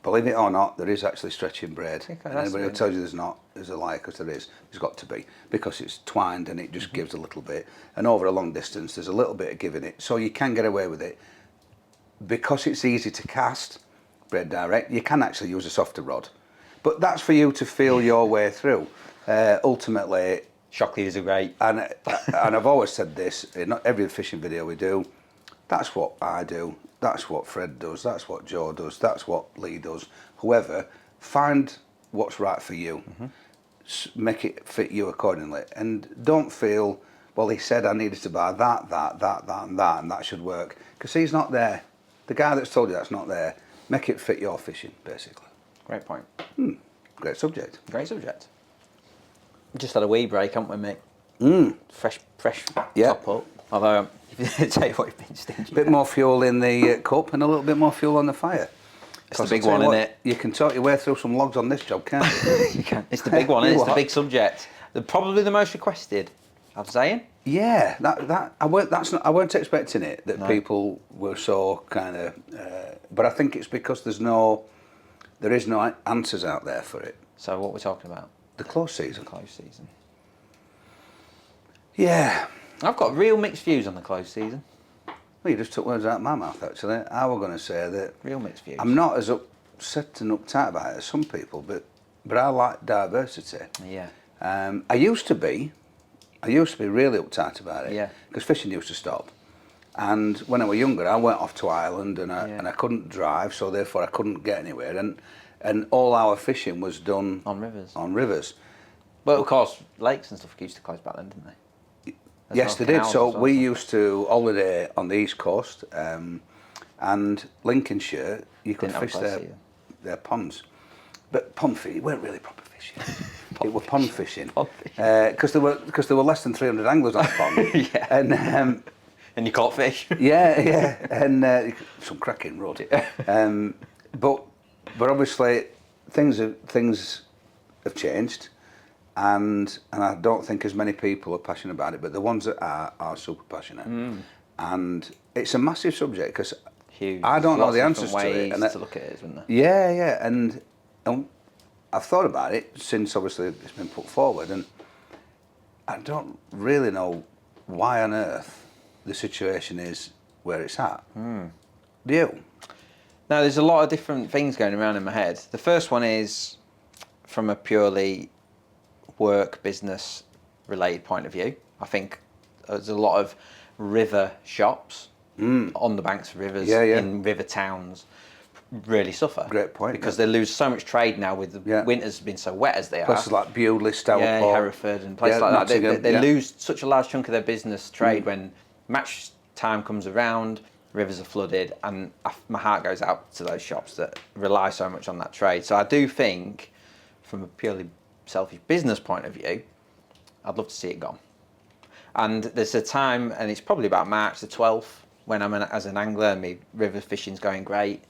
believe it or not, there is actually stretching braid. And anybody who tells you there's not is a liar, because there is. There's got to be, because it's twined and it just gives a little bit, and over a long distance there's a little bit of giving it, so you can get away with it. Because it's easy to cast braid direct, you can actually use a softer rod. But that's for you to feel your way through. Ultimately,
shock leaders are great.
And I've always said this in every fishing video we do. That's what I do. That's what Fred does. That's what Joe does. That's what Lee does. Whoever, find what's right for you. Make it fit you accordingly. And don't feel, well, he said I needed to buy that, and that should work. Because he's not there. The guy that's told you that's not there. Make it fit your fishing, basically.
Great point.
Great subject.
Great subject. Just had a wee break, haven't we, Mick? Fresh top up. Although, if you tell you what, you've been stingy.
A bit more fuel in the cup and a little bit more fuel on the fire.
It's the big one, isn't it?
You can talk your way through some logs on this job, can't you?
You can. It's the big one, isn't it? It's the big subject. Probably the most requested, I'm saying.
Yeah, I weren't expecting it, that people were so kind of... but I think it's because there is no answers out there for it.
So what we're talking about?
The close season.
Close season.
Yeah.
I've got real mixed views on the close season.
Well, you just took words out of my mouth, actually. I was going to say that...
Real mixed views.
I'm not as upset and uptight about it as some people, but I like diversity.
Yeah.
I used to be really uptight about it.
Yeah.
Because fishing used to stop. And when I was younger, I went off to Ireland and I couldn't drive, so therefore I couldn't get anywhere. And all our fishing was done...
On rivers.
On rivers.
Well, of course, lakes and stuff used to close back then, didn't they?
Yes, they did. So we used to holiday on the East Coast, and Lincolnshire, you could fish their ponds. But pond fishing, it weren't really proper fishing. It was pond fishing. Because there were less than 300 anglers on the pond.
Yeah. And you caught fish.
Yeah, and some cracking rod. But obviously things have changed, and I don't think as many people are passionate about it. But the ones that are super passionate, and it's a massive subject because I don't know the answers to it. And
to look at it, isn't there?
Yeah, and I've thought about it since obviously it's been put forward, and I don't really know why on earth the situation is where it's at. Do you?
No, there's a lot of different things going around in my head. The first one is from a purely work, business related point of view. I think there's a lot of river shops on the banks of rivers, in river towns, really suffer.
Great point.
Because they lose so much trade now with the winters being so wet as they are.
Places like Bewley, Stourport,
Hereford and places like that. They lose such a large chunk of their business trade when match time comes around, rivers are flooded, and my heart goes out to those shops that rely so much on that trade. So I do think, from a purely selfish business point of view, I'd love to see it gone. And there's a time, and it's probably about March the 12th, when I'm as an angler and my river fishing's going great,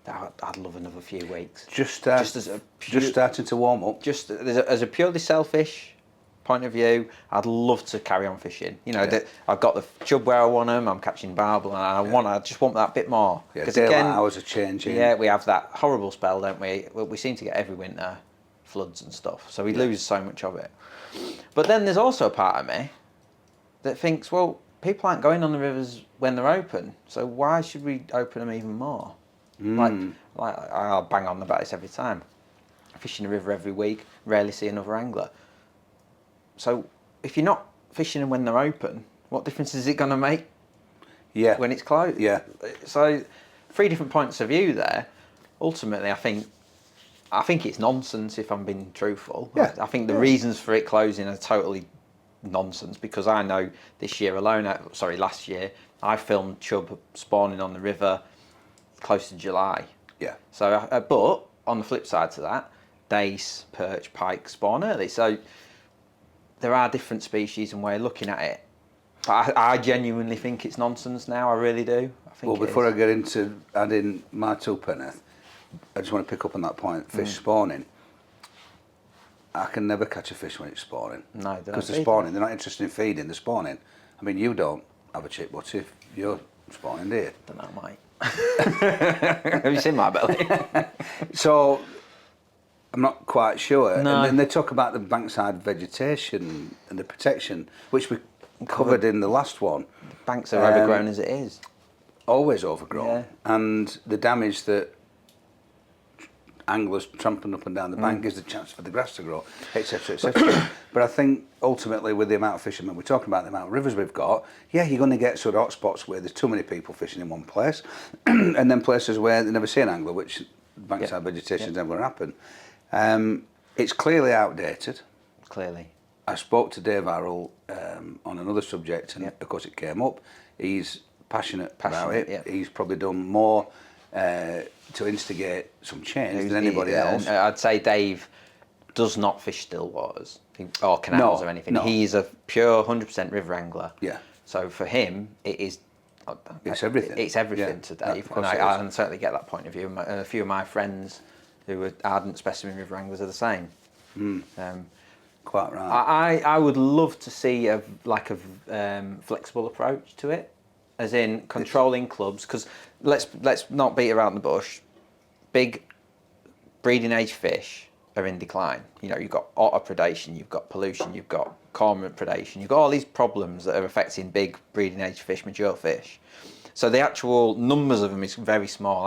I'd love another few weeks.
Just starting to warm up.
Just as a purely selfish point of view, I'd love to carry on fishing. You know, I've got the chub where I want them. I'm catching barbel, and I just want that bit more.
Because daylight hours are changing.
Yeah, we have that horrible spell, don't we? We seem to get every winter floods and stuff, so we lose so much of it. But then there's also a part of me that thinks, well, people aren't going on the rivers when they're open, so why should we open them even more? Like I'll bang on about this every time. Fishing the river every week, rarely see another angler. So if you're not fishing them when they're open, what difference is it going to make when it's closed? Yeah. So 3 different points of view there. Ultimately, I think it's nonsense, if I'm being truthful. Yeah. I think the reasons for it closing are totally nonsense, because I know this year alone, last year, I filmed chub spawning on the river close to July. Yeah. So, but on the flip side to that, dace, perch, pike spawn early. So there are different species and way of looking at it. But I genuinely think it's nonsense now. I really do.
Well, before I get into adding my 2 penneth, I just want to pick up on that point. Fish spawning. I can never catch a fish when it's spawning. No, because they're spawning. They're not interested in feeding. They're spawning. I mean, you don't have a chip butt if you're spawning, do you?
Don't know, mate. Have you seen my belly?
So I'm not quite sure. No. And then they talk about the bankside vegetation and the protection, which we covered in the last one.
The banks are overgrown as it is.
Always overgrown. Yeah. And the damage that anglers tramping up and down the bank gives the chance for the grass to grow, etc., etc. But I think ultimately, with the amount of fishermen we're talking about, the amount of rivers we've got, you're going to get sort of hot spots where there's too many people fishing in one place, and then places where they never see an angler, which bankside vegetation is never going to happen. It's clearly outdated.
Clearly.
I spoke to Dave Arrell on another subject, and of course it came up. He's passionate about it. Yep. He's probably done more to instigate some change than anybody else.
I'd say Dave does not fish still waters or canals or anything. No. He's a pure 100% river angler. Yeah. So for him, it is
It's everything.
It's everything to Dave, and I certainly get that point of view. And a few of my friends who are ardent specimen river anglers are the same.
Quite right.
I would love to see a flexible approach to it, as in controlling clubs. Because let's not beat around the bush. Big breeding age fish are in decline. You know, you've got otter predation, you've got pollution, you've got cormorant predation, you've got all these problems that are affecting big breeding age fish, mature fish. So the actual numbers of them is very small.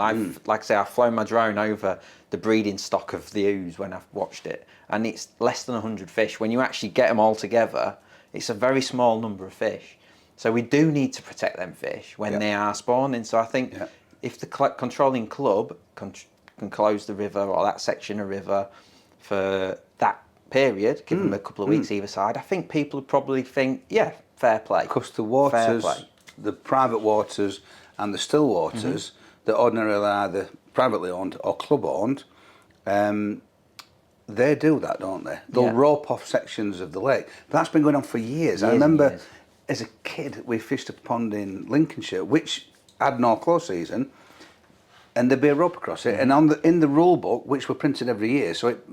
Like I say, I've flown my drone over the breeding stock of the ooze when I've watched it, and it's less than 100 fish. When you actually get them all together, it's a very small number of fish. So we do need to protect them fish when they are spawning. So I think if the controlling club can close the river or that section of river for that period, give them a couple of weeks either side, I think people would probably think, yeah, fair play.
Because the waters, the private waters and the still waters that ordinarily are either privately owned or club owned, they do that, don't they? They'll rope off sections of the lake. But that's been going on for years. I remember as a kid we fished a pond in Lincolnshire which had no close season, and there'd be a rope across it, and in the rule book, which were printed every year, so it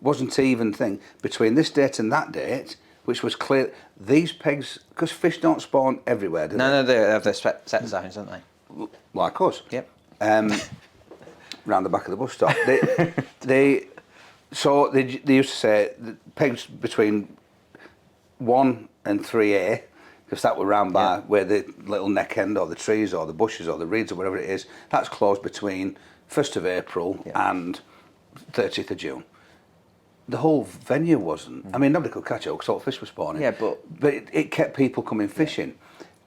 wasn't an even thing, between this date and that date, which was clear, these pegs, because fish don't spawn everywhere, do they?
No, they have their set zones, don't they?
Like us.
Yep.
Round the back of the bus stop. They used to say that pegs between 1 and 3A, because that were round by where the little neck end or the trees or the bushes or the reeds or whatever it is, that's closed between 1st of April and 30th of June. The whole venue wasn't. I mean, nobody could catch it because all the fish were spawning.
Yeah, but
it kept people coming fishing.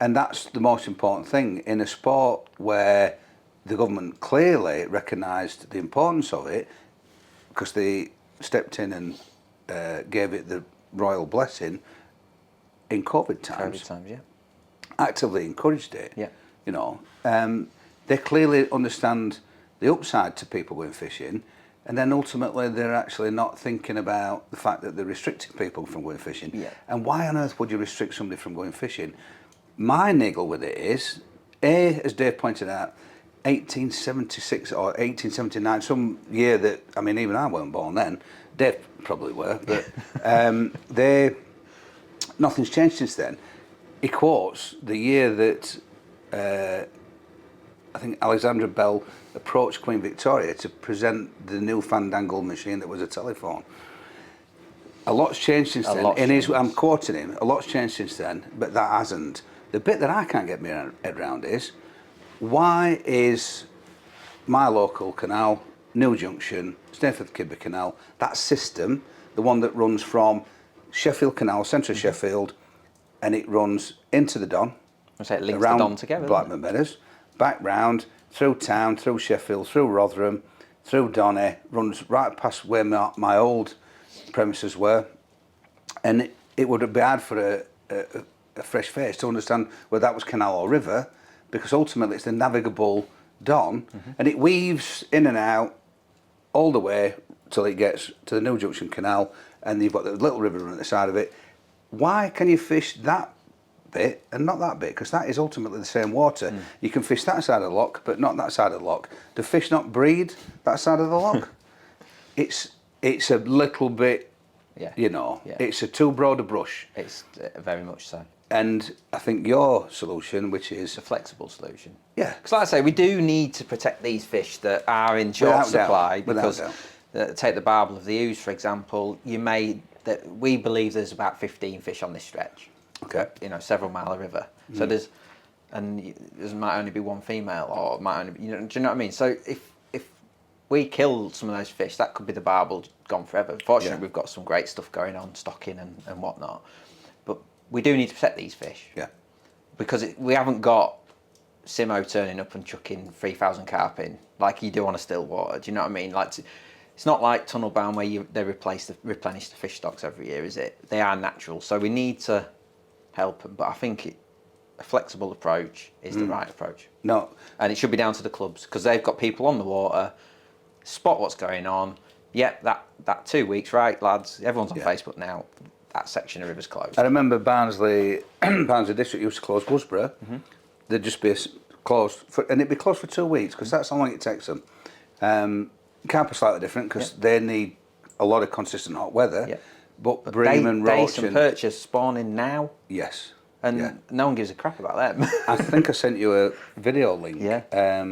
And that's the most important thing in a sport where the government clearly recognised the importance of it, because they stepped in and gave it the royal blessing in COVID times. Actively encouraged it.
Yeah.
You know, they clearly understand the upside to people going fishing, and then ultimately they're actually not thinking about the fact that they're restricting people from going fishing.
Yeah.
And why on earth would you restrict somebody from going fishing? My niggle with it is, as Dave pointed out, 1876 or 1879, some year that, I mean, even I weren't born then. Dave probably were, but nothing's changed since then. He quotes the year that I think Alexandra Bell approached Queen Victoria to present the new fandangle machine that was a telephone. A lot's changed since then. I'm quoting him, a lot's changed since then, but that hasn't. The bit that I can't get my head around is, why is my local canal, New Junction, Stainforth Kidby Canal, that system, the one that runs from Sheffield Canal, centre of Sheffield, and it runs into the Don,
it links the Don together,
Blackburn Meadows, back round, through town, through Sheffield, through Rotherham, through Donny, runs right past where my old premises were, and it would be hard for a fresh face to understand whether that was canal or river, because ultimately it's the navigable Don, and it weaves in and out all the way till it gets to the New Junction Canal, and you've got the little river on the side of it. Why can you fish that bit and not that bit? Because that is ultimately the same water. You can fish that side of the loch, but not that side of the loch. Do fish not breed that side of the loch? It's a little bit, you know, it's a too broad a brush.
It's very much so.
And I think your solution, which is
a flexible solution.
Yeah.
Because like I say, we do need to protect these fish that are in short supply. Because take the barbel of the ooze, for example, we believe there's about 15 fish on this stretch.
Okay.
You know, several mile of river. So there might only be one female, or it might only be, do you know what I mean? So if we kill some of those fish, that could be the barbel gone forever. Fortunately, we've got some great stuff going on, stocking and whatnot. But we do need to protect these fish.
Yeah. Because
we haven't got Simo turning up and chucking 3,000 carp in like you do on a still water. Do you know what I mean? It's not like tunnel bound where they replenish the fish stocks every year, is it? They are natural, so we need to help them. But I think a flexible approach is the right approach.
No.
And it should be down to the clubs, because they've got people on the water, spot what's going on. Yep, that 2 weeks, right, lads? Everyone's on Facebook now. That section of river's closed.
I remember Barnsley District used to close Woodborough they'd just be closed, and it'd be closed for 2 weeks because that's how long it takes them. Carp are slightly different because they need a lot of consistent hot weather.
Yeah.
But bream and roach
and perch are spawning now.
Yes.
And no one gives a crap about them.
I think I sent you a video link,
Yeah.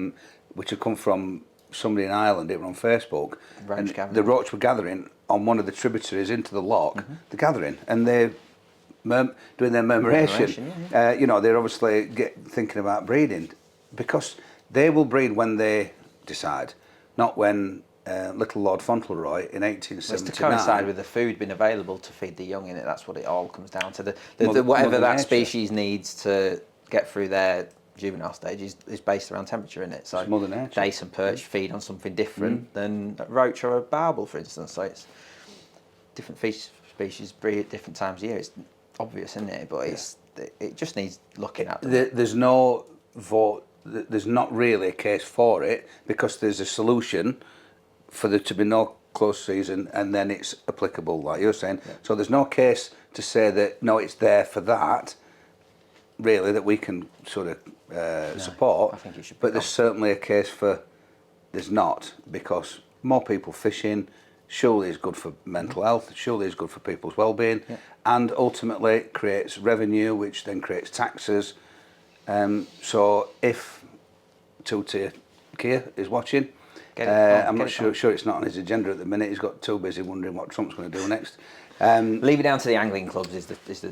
which had come from somebody in Ireland. It was on Facebook.
Roach gathering.
The roach were gathering on one of the tributaries into the loch. They're gathering, and they're doing their murmuration. You know, they're obviously thinking about breeding because they will breed when they decide, not when little Lord Fauntleroy in 1879.
It's to coincide with the food being available to feed the young in it. That's what it all comes down to. Whatever that species needs to get through their juvenile stage is based around temperature in it. So
Mother Nature.
dace and perch feed on something different than a roach or a barbel, for instance. So it's different fish species breed at different times of year. It's obvious, isn't it? But it just needs looking at.
There's no vote. There's not really a case for it because there's a solution for there to be no close season, and then it's applicable, like you're saying. Yeah. So there's no case to say that no, it's there for that. Really, that we can sort of support.
I think it should be.
But there's certainly a case for there's not, because more people fishing surely is good for mental health. Surely is good for people's well-being, and ultimately it creates revenue, which then creates taxes. So if Two-Tier Keir is watching. I'm not sure it's not on his agenda at the minute. He's got too busy wondering what Trump's going to do next.
Leave it down to the angling clubs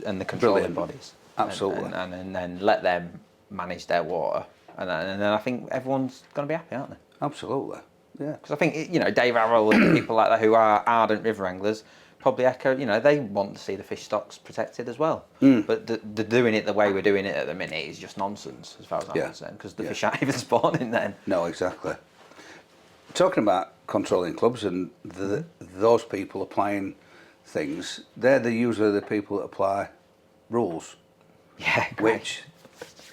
and the controlling bodies.
Absolutely.
And then let them manage their water. And then I think everyone's going to be happy, aren't they?
Absolutely. Yeah.
Because I think, Dave Arrow and people like that who are ardent river anglers probably echo, they want to see the fish stocks protected as well. But the doing it the way we're doing it at the minute is just nonsense, as far as I'm concerned, because the fish aren't even spawning then.
No, exactly. Talking about controlling clubs and those people applying things, they're usually the people that apply rules.
Yeah,
which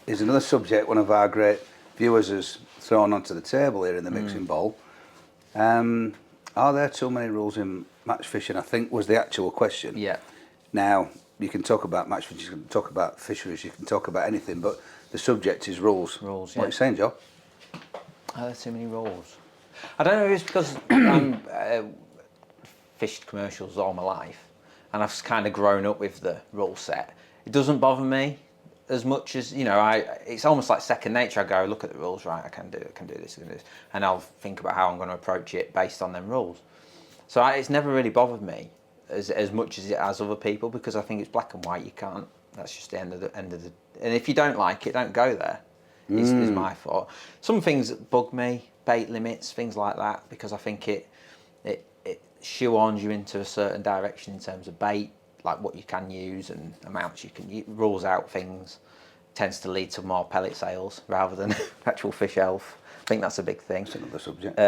is another subject one of our great viewers has thrown onto the table here in the mixing bowl. Are there too many rules in match fishing? I think was the actual question.
Yeah.
Now, you can talk about match fishing, you can talk about fisheries, you can talk about anything, but the subject is rules.
Rules,
What are you saying, Joe?
Are there too many rules? I don't know if it's because I've fished commercials all my life and I've kind of grown up with the rule set. It doesn't bother me as much as, it's almost like second nature. I go, look at the rules, right, I can do this, I can do this. And I'll think about how I'm going to approach it based on them rules. So it's never really bothered me as much as it has other people, because I think it's black and white. You can't, that's just the end of the, and if you don't like it, don't go there. Is my thought. Some things bug me, bait limits, things like that, because I think it shoehorns you into a certain direction in terms of bait, like what you can use and amounts you can use, rules out things, tends to lead to more pellet sales rather than actual fish health. I think that's a big thing.
That's another subject.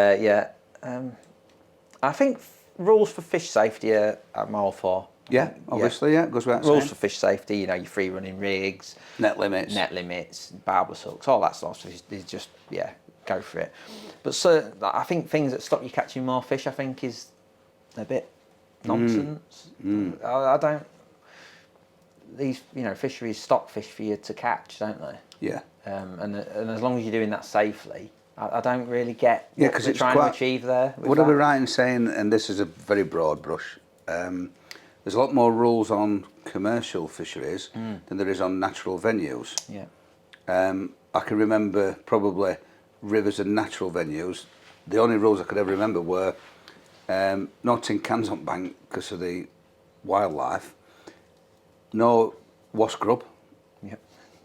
I think rules for fish safety I'm all for.
Yeah, obviously, goes without
rules
saying.
for fish safety, your free running rigs,
net limits,
barber hooks, all that sort of stuff is just, go for it. But I think things that stop you catching more fish, I think, is a bit nonsense. I don't. These fisheries stock fish for you to catch, don't they?
Yeah.
And as long as you're doing that safely, I don't really get what
because
they're
it's
trying to achieve there.
Would I be right in saying, and this is a very broad brush, there's a lot more rules on commercial fisheries than there is on natural venues.
Yeah.
I can remember probably rivers and natural venues. The only rules I could ever remember were no tin cans on bank because of the wildlife, no wasp grub,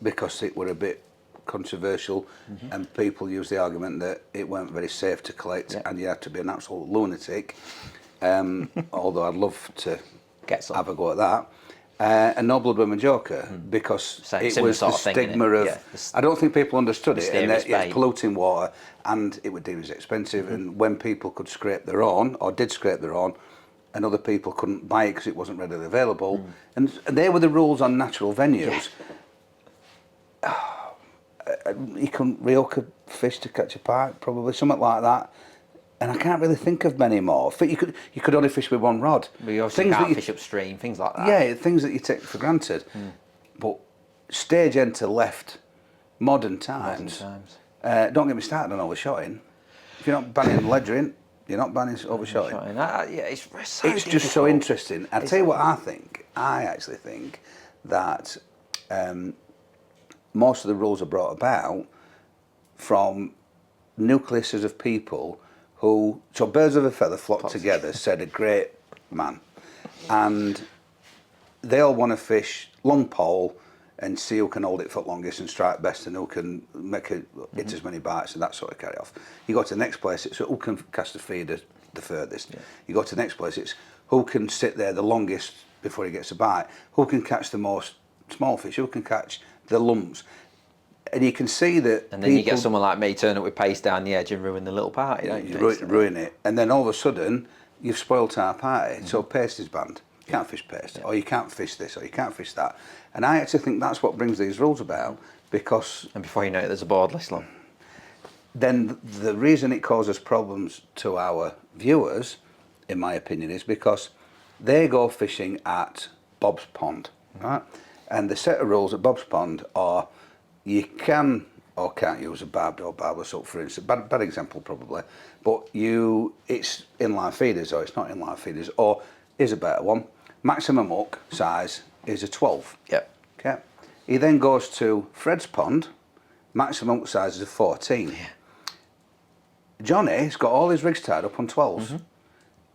because it were a bit controversial, and people used the argument that it weren't very safe to collect and you had to be an absolute lunatic, although I'd love to have a go at that. And no blood women joker, because it was the stigma of, I don't think people understood it, and that it's polluting water and it would deem as expensive, and when people could scrape their own, or did scrape their own, and other people couldn't buy it because it wasn't readily available, and they were the rules on natural venues. You couldn't rehook a fish to catch a pike, probably something like that, and I can't really think of many more. You could only fish with one rod.
But you also can't fish upstream, things like that.
Yeah, things that you take for granted. But stage enter left modern times. Don't get me started on overshotting. If you're not banning ledgering, you're not banning overshotting.
Yeah, it's so
It's just so interesting. I tell you what I think. I actually think that most of the rules are brought about from nucleuses of people who, so birds of a feather flock together, said a great man, and they all want to fish long pole and see who can hold it for longest and strike best and who can make it hit as many bites and that sort of carry off. You go to the next place, it's who can cast the feeder the furthest. Yeah. You go to the next place, it's who can sit there the longest before he gets a bite, who can catch the most small fish, who can catch the lumps. And you can see that.
And then you get someone like me turn up with pace down the edge and ruin the little party, don't you?
Ruin it. And then all of a sudden, you've spoilt our party. So paste is banned. You can't fish paste, or you can't fish this, or you can't fish that. And I actually think that's what brings these rules about, because...
And before you know it, there's a board list long.
Then the reason it causes problems to our viewers, in my opinion, is because they go fishing at Bob's Pond, right? And the set of rules at Bob's Pond are you can or can't use a barbed or barbless hook, for instance. Bad example probably, but it's inline feeders or it's not inline feeders, or is a better one. Maximum hook size is a 12.
Yep.
Okay. He then goes to Fred's Pond. Maximum hook size is a 14. Yeah. Johnny's got all his rigs tied up on 12s,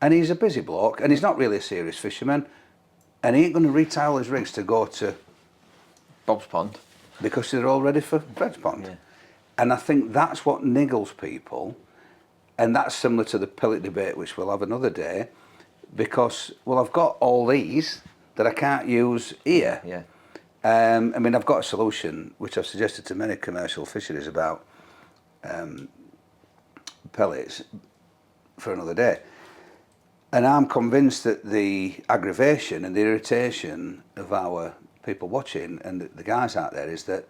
and he's a busy bloke, and he's not really a serious fisherman, and he ain't going to retile his rigs to go to
Bob's Pond
because they're all ready for Fred's Pond. Yeah. And I think that's what niggles people, and that's similar to the pellet debate, which we'll have another day, because, well, I've got all these that I can't use here.
Yeah.
I mean, I've got a solution, which I've suggested to many commercial fisheries about pellets for another day. And I'm convinced that the aggravation and the irritation of our people watching and the guys out there is that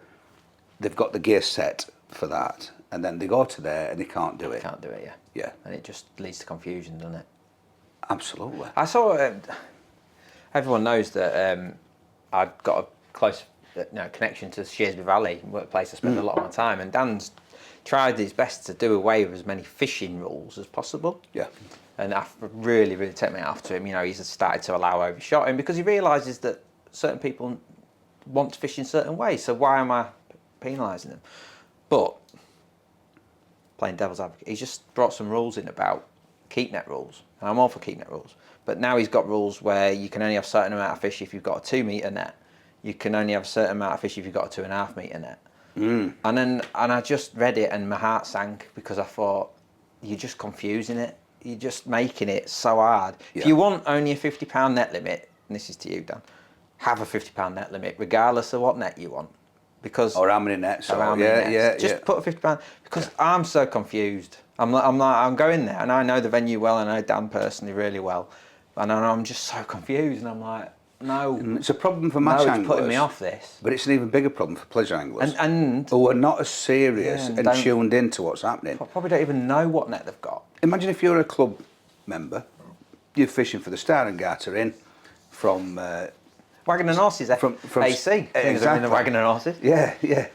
they've got the gear set for that, and then they go to there and they can't do it.
Can't do it, yeah.
Yeah.
And it just leads to confusion, doesn't it?
Absolutely.
I saw, everyone knows that I've got a close connection to Shearsby Valley, workplace I spend a lot of my time, and Dan's tried his best to do away with as many fishing rules as possible.
Yeah.
And I really take me after him. You know, he's started to allow overshotting because he realises that certain people want to fish in certain ways. So why am I penalising them? But playing devil's advocate, he's just brought some rules in about keep net rules. And I'm all for keep net rules. But now he's got rules where you can only have a certain amount of fish if you've got a 2 metre net. You can only have a certain amount of fish if you've got a 2.5 metre net. And I just read it and my heart sank because I thought, you're just confusing it. You're just making it so hard. Yeah. If you want only a £50 net limit, and this is to you, Dan, have a £50 net limit regardless of what net you want. Because
or how many nets.
Or how many nets. Just put a £50, because I'm so confused. I'm going there and I know the venue well, and I know Dan personally really well, and I'm just so confused, and I'm like, no.
It's a problem for match anglers.
It's putting me off this.
But it's an even bigger problem for pleasure anglers.
And
who are not as serious and tuned into what's happening.
Probably don't even know what net they've got.
Imagine if you're a club member, you're fishing for the Star and Garter Inn from...
Wagon and Horses, from AC.
Exactly.
Wagon and Horses.
Yeah.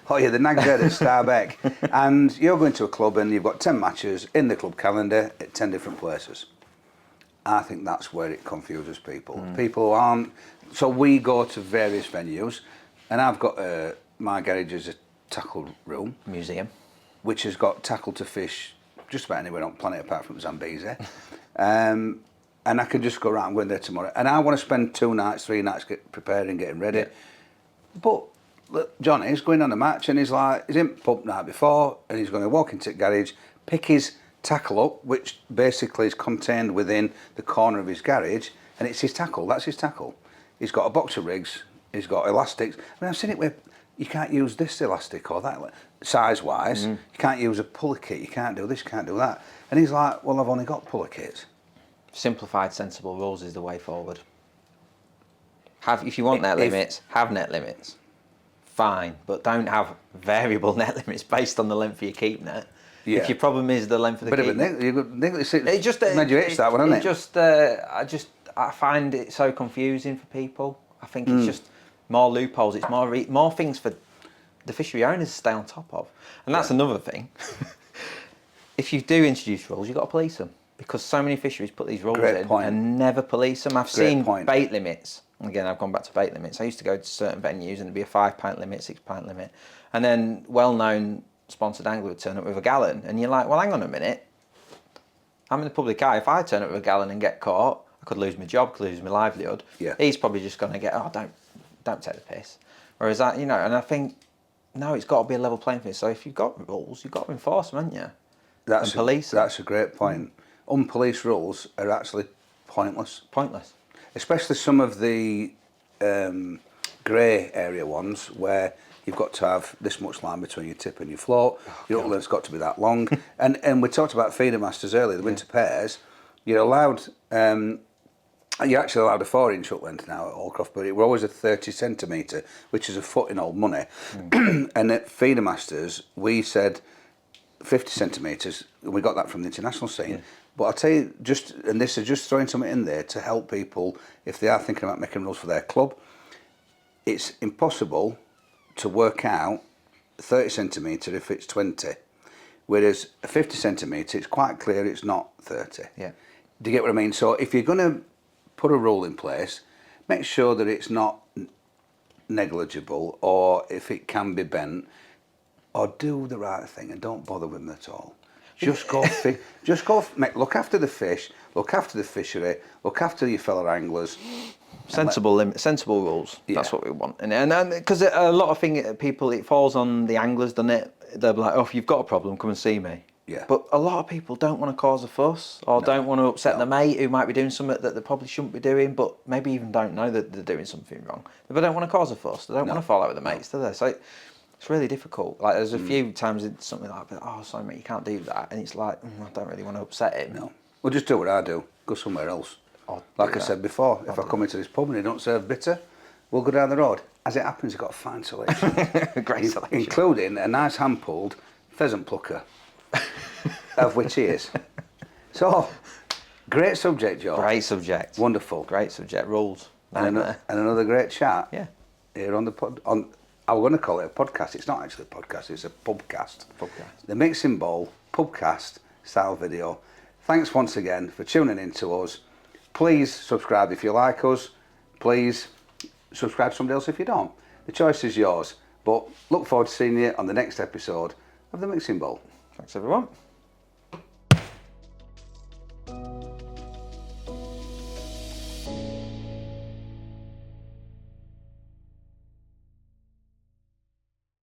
Oh yeah, the Nag's Head at Starbeck. And you're going to a club and you've got 10 matches in the club calendar at 10 different places. I think that's where it confuses people. People aren't... So we go to various venues, and I've got my garage is a tackle room.
Museum.
Which has got tackle to fish just about anywhere on the planet apart from Zambezi. And I can just go around and go in there tomorrow. And I want to spend 2 nights, 3 nights preparing, getting ready. Yeah. But look, Johnny's going on a match and he's in pub night before, and he's going to walk into the garage, pick his tackle up, which basically is contained within the corner of his garage, and it's his tackle. That's his tackle. He's got a box of rigs. He's got elastics. I mean, I've seen it where you can't use this elastic or that size-wise. You can't use a puller kit. You can't do this. You can't do that. And he's like, well, I've only got puller kits.
Simplified, sensible rules is the way forward. If you want net limits, have net limits. Fine, but don't have variable net limits based on the length of your keep net. Yeah. If your problem is the length of the keep net,
it just made you itch that one, hasn't
it? I find it so confusing for people. I think it's just more loopholes. It's more things for the fishery owners stay on top of. And that's another thing. If you do introduce rules, you've got to police them. Because so many fisheries put these rules in and never police them. I've seen bait limits. Again, I've gone back to bait limits. I used to go to certain venues and there'd be a £5 limit, £6 limit. And then well-known sponsored angler would turn up with a gallon. And you're like, well, hang on a minute. I'm in the public eye. If I turn up with a gallon and get caught, I could lose my job, could lose my livelihood.
Yeah.
He's probably just going to get, oh, don't take the piss. Whereas that, you know, and I think, no, it's got to be a level playing field. So if you've got rules, you've got to enforce them, haven't you? And police them.
That's a great point. Unpoliced rules are actually pointless.
Pointless.
Especially some of the grey area ones where you've got to have this much line between your tip and your float. Your upland's got to be that long. and we talked about feeder masters earlier, the winter pairs. You're allowed, you're actually allowed a 4-inch upland now at Allcroft, but it were always a 30 centimetre, which is a foot in old money. And at feeder masters, we said 50 centimetres, we got that from the international scene. Yeah. But I'll tell you, and this is just throwing something in there to help people if they are thinking about making rules for their club. It's impossible to work out 30 centimetre if it's 20, whereas a 50 centimetre, it's quite clear it's not 30.
Yeah.
Do you get what I mean? So if you're going to put a rule in place, make sure that it's not negligible, or if it can be bent, or do the right thing and don't bother with them at all. Just go, look after the fish, look after the fishery, look after your fellow anglers.
Sensible rules. Yeah. That's what we want. And because a lot of people, it falls on the anglers, doesn't it? They're like, oh, if you've got a problem, come and see me.
Yeah.
But a lot of people don't want to cause a fuss or don't want to upset the mate who might be doing something that they probably shouldn't be doing, but maybe even don't know that they're doing something wrong. They don't want to cause a fuss. They don't want to fall out with the mates, do they? So it's really difficult. Like there's a few times it's something like, oh, sorry mate, you can't do that. And it's like, I don't really want to upset him.
No. Well, just do what I do. Go somewhere else. Like I said before, if I come into this pub and they don't serve bitter, we'll go down the road. As it happens, you've got a fine selection.
Great selection.
Including a nice hand-pulled pheasant plucker, of which he is. So, great subject, Joe.
Great subject.
Wonderful.
Great subject. Rules.
And another great chat.
Yeah.
Here on the I was going to call it a podcast. It's not actually a podcast, it's a pubcast. The Mixing Bowl pubcast style video. Thanks once again for tuning in to us. Please subscribe if you like us. Please subscribe to somebody else if you don't. The choice is yours. But look forward to seeing you on the next episode of The Mixing Bowl.
Thanks, everyone.